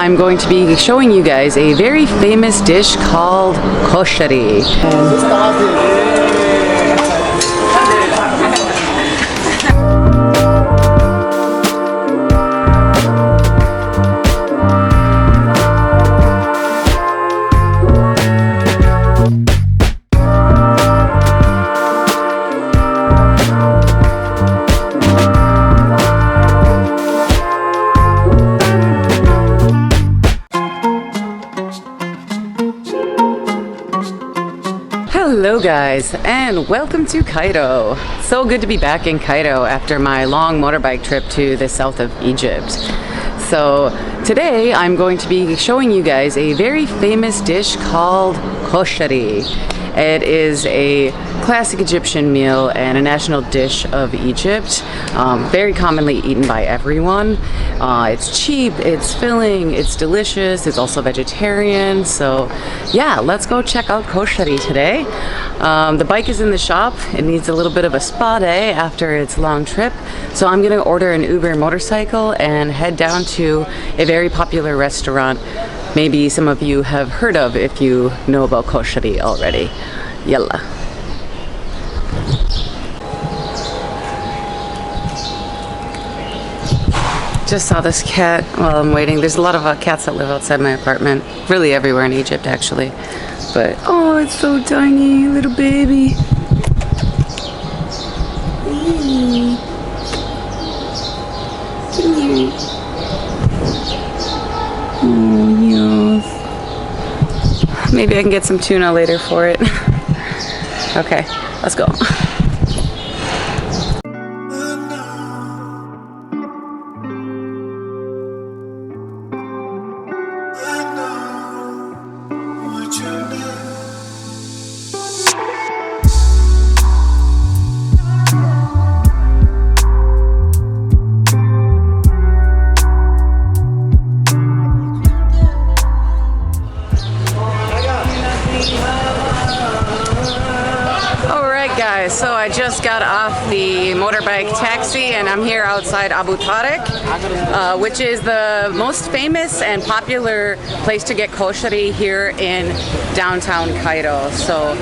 I'm going to be showing you guys a very famous dish called Koshari. Hello guys, and welcome to Cairo. So good to be back in Cairo after my long motorbike trip to the south of Egypt. So today I'm going to be showing you guys a very famous dish called Koshari. It is a classic Egyptian meal and a national dish of Egypt, very commonly eaten by everyone. It's cheap, it's filling, it's delicious, it's also vegetarian. So yeah, let's go check out Koshari today. The bike is in the shop. It needs a little bit of a spa day after its long trip. So I'm gonna order an Uber motorcycle and head down to a very popular restaurant maybe some of you have heard of if you know about Koshari already. Yalla. Just saw this cat while I'm waiting. There's a lot of cats that live outside my apartment. Really everywhere in Egypt actually. But oh, it's so tiny, little baby. Oh, yes. Maybe I can get some tuna later for it. Okay, let's go. So I just got off the motorbike taxi and I'm here outside Abu Tarek, which is the most famous and popular place to get koshari here in downtown Cairo. So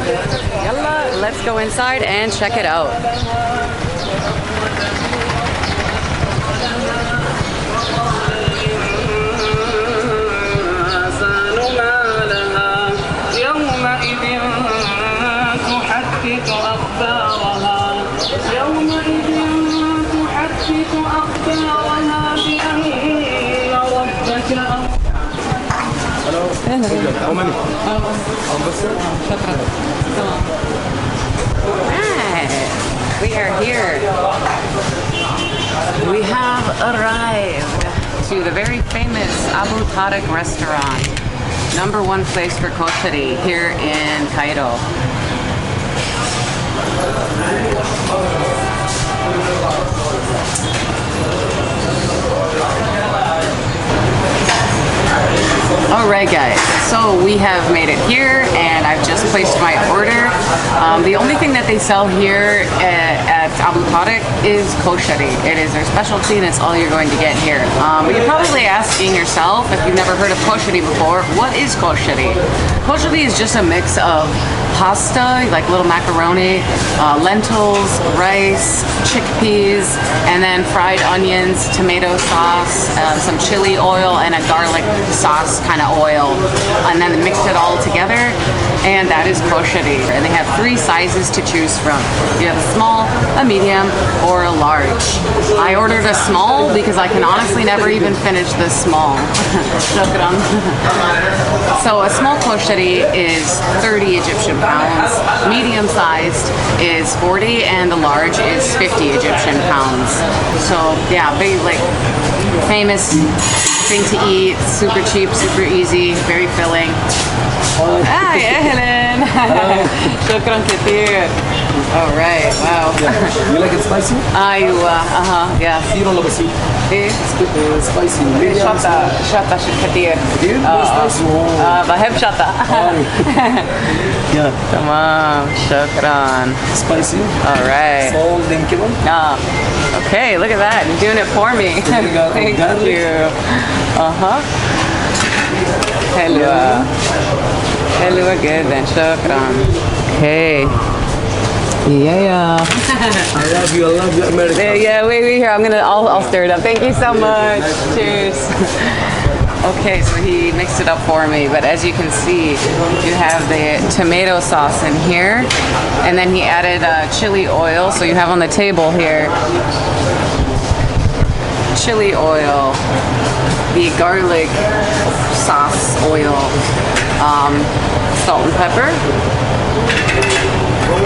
yalla, let's go inside and check it out. Right. We are here. We have arrived to the very famous Abu Tarek restaurant, #1 place for koshari here in Cairo. Alright guys, so we have made it here and I've just placed my order. The only thing that they sell here at Abu Tarek is koshari. It is their specialty and it's all you're going to get here. But you're probably asking yourself, if you've never heard of koshari before, what is koshari? Koshari is just a mix of pasta, like little macaroni, lentils, rice, chickpeas, and then fried onions, tomato sauce, some chili oil, and a garlic sauce kind of oil. And then mixed it all together, and that is koshari. And they have 3 sizes to choose from. You have a small, a medium, or a large. I ordered a small because I can honestly never even finish this small. So a small koshari is 30 Egyptian pounds, medium sized is 40, and the large is 50 Egyptian pounds. So yeah, big, like famous thing to eat, super cheap, super easy, very filling. Hi, Helen. Shukran kathir. All right, wow. Yeah. You like it spicy? Yeah. You don't love it sweet? It's spicy. شطة كثير. كثير؟ spicy. بحب شطة. Yeah. تمام, شكرا. Spicy. All right. Salt and kebab. Okay, look at that. You're doing it for me. Thank you. حلوة حلوة جدا شكرا. Okay. Yeah. I love you, America. Yeah, wait here. I'll stir it up. Thank you so much. Cheers. Okay, so he mixed it up for me, but as you can see, you have the tomato sauce in here, and then he added chili oil. So you have on the table here chili oil, the garlic sauce oil, salt and pepper,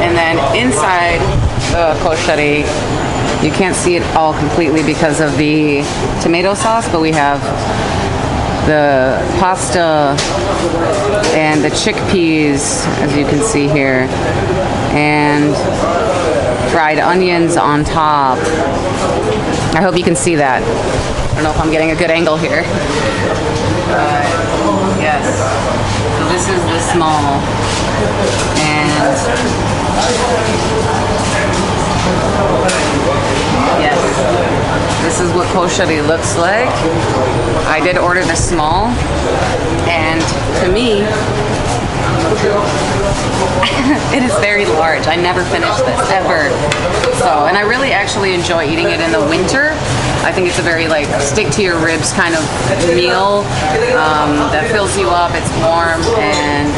and then inside the koshari, you can't see it all completely because of the tomato sauce, but we have the pasta and the chickpeas, as you can see here, and fried onions on top. I hope you can see that. I don't know if I'm getting a good angle here. Yes. So this is the small. And yes, this is what koshari looks like. I did order the small, and to me, it is very large. I never finished this, ever. So, and I really actually enjoy eating it in the winter. I think it's a very like stick to your ribs kind of meal that fills you up. It's warm, and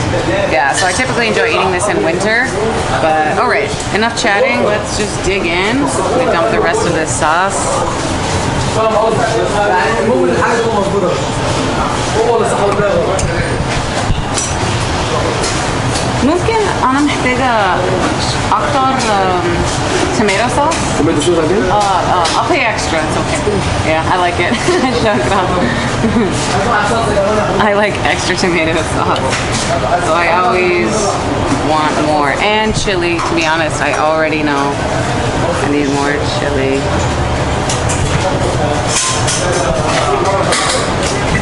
yeah, so I typically enjoy eating this in winter. But all right, enough chatting. Let's just dig in. We dump the rest of this sauce. ممكن أنا محتاجة أكتر tomato sauce. Tomato sauce again? I'll pay extra. It's okay. Yeah, I like it. I like extra tomato sauce. So I always want more. And chili, to be honest, I already know I need more chili.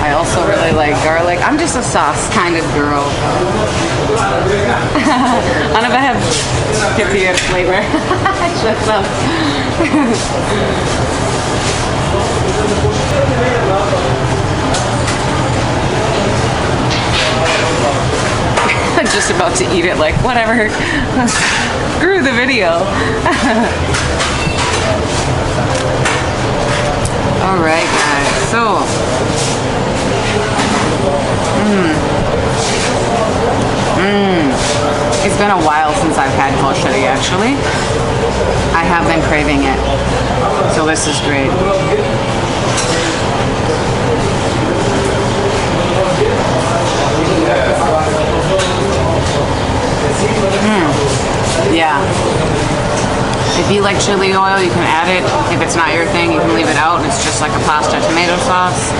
I also really like garlic. I'm just a sauce kind of girl. أنا بحب كتير flavor. Shut up. I'm just about to eat it like whatever. Screw the video. All right, guys. So, it's been a while since I've had koshari. Actually, I have been craving it. So this is great. Yeah. If you like chili oil, you can add it. If it's not your thing, you can leave it out. It's just like a pasta tomato sauce.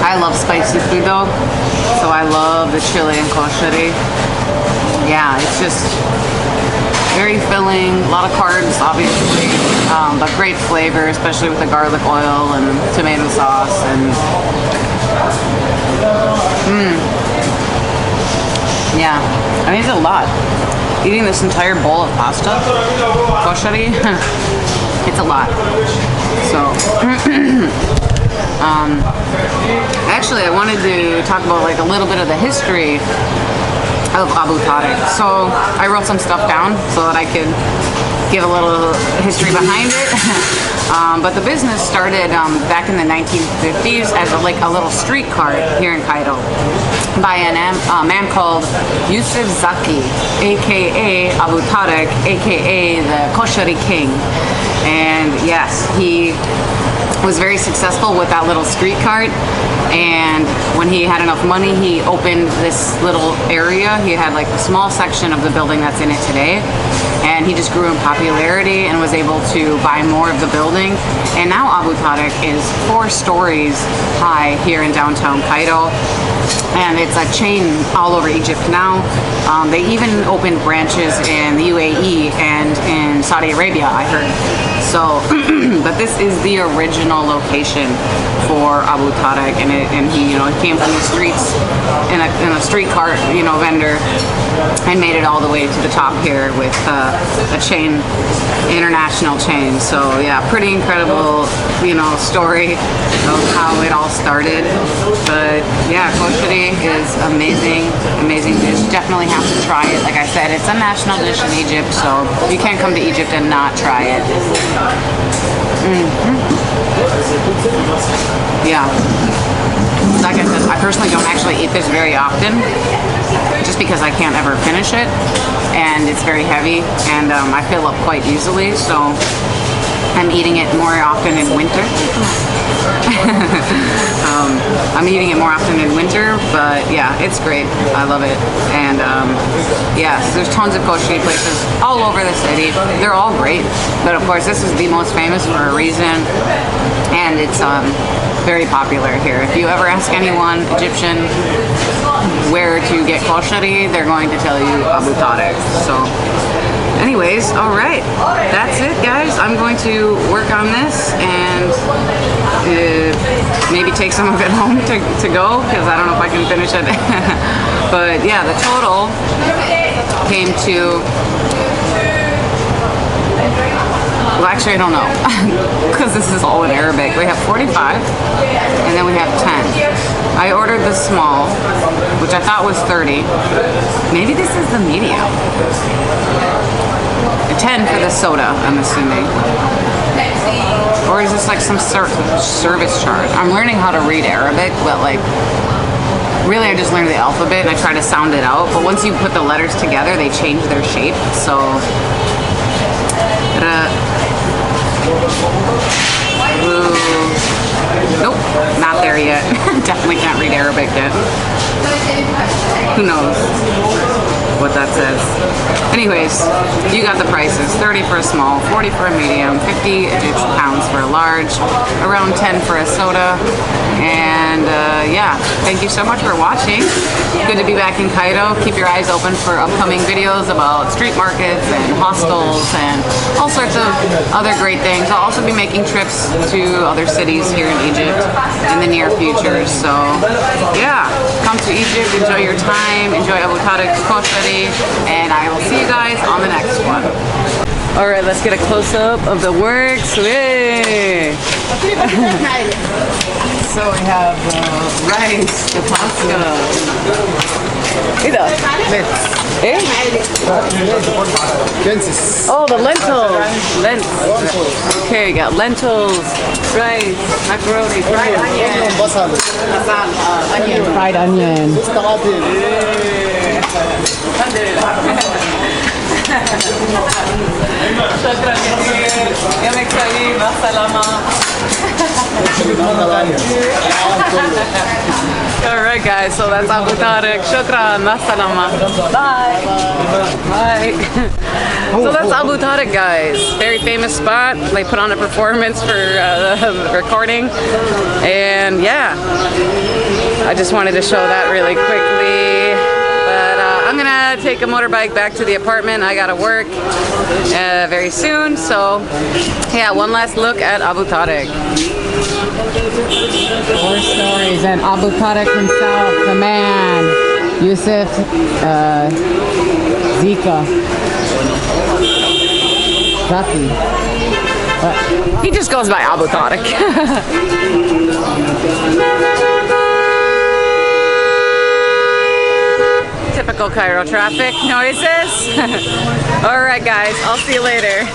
I love spicy food though, so I love the chili and koshari. Yeah, it's just very filling, a lot of carbs obviously, but great flavor, especially with the garlic oil and tomato sauce. And yeah, I mean it's a lot. Eating this entire bowl of pasta, koshari, it's a lot. So, actually, I wanted to talk about like a little bit of the history of Abu Tarek. So I wrote some stuff down so that I could give a little history behind it. But the business started back in the 1950s as a little street cart here in Cairo by a man called Yusuf Zaki, aka Abu Tarek, aka the Koshari King. And yes, he was very successful with that little street cart, and when he had enough money, he opened this little area. He had like a small section of the building that's in it today, and he just grew in popularity and was able to buy more of the building. And now Abu Tarek is 4 stories high here in downtown Cairo, and it's a chain all over Egypt now. They even opened branches in the UAE and in Saudi Arabia, I heard. So, but this is the original location for Abu Tarek, and he, came from the streets in a street cart, vendor, and made it all the way to the top here with a chain, international chain. So yeah, pretty incredible, story of how it all started. But yeah, kosheri is amazing, amazing dish. Definitely have to try it. Like I said, it's a national dish in Egypt, so you can't come to Egypt and not try it. Yeah. Like I said, I personally don't actually eat this very often, just because I can't ever finish it, and it's very heavy, and I fill up quite easily, so I'm eating it more often in winter. I'm eating it more often in winter, but yeah, it's great. I love it. And yes, there's tons of kosheri places all over the city. They're all great, but of course this is the most famous for a reason, and it's very popular here. If you ever ask anyone, Egyptian, where to get kosheri, they're going to tell you Abu Tarek. So anyways, all right, that's it, guys. I'm going to work on this and maybe take some of it home to go, because I don't know if I can finish it. But yeah, the total came to, well, actually I don't know, because this is all in Arabic. We have 45 and then we have 10. I ordered the small, which I thought was 30. Maybe this is the medium. 10 for the soda, I'm assuming. Or is this like some sort of service charge? I'm learning how to read Arabic, but like, really I just learned the alphabet and I try to sound it out, but once you put the letters together, they change their shape, so... Nope, not there yet. Definitely can't read Arabic yet. Who knows what that says. Anyways, you got the prices. 30 for a small, 40 for a medium, 50 Egyptian pounds for a large, around 10 for a soda. And yeah, thank you so much for watching. Good to be back in Cairo. Keep your eyes open for upcoming videos about street markets and hostels and all sorts of other great things. I'll also be making trips to other cities here in Egypt in the near future. So yeah, come to Egypt, enjoy your time, enjoy Abu Tarek's Koshary, and I will see you guys on the next one. All right, let's get a close-up of the works. Hey. So we have rice, the pasta. Oh, the lentils. Okay, we got lentils, rice, macaroni, fried onion. Fried onion. شكرا كثير يومك سعيد مع السلامة. Alright guys, so that's Abu Tarek. Shukran, ma salama. Bye. Bye. So that's Abu Tarek, guys. Very famous spot. They put on a performance for the recording. And yeah, I just wanted to show that really quickly. I'm gonna take a motorbike back to the apartment. I gotta work very soon, so yeah, one last look at Abu Tarek. More stories and Abu Tarek himself, the man, Yusuf Zika. Zaki. He just goes by Abu Tarek. Typical Cairo traffic noises. All right, guys, I'll see you later.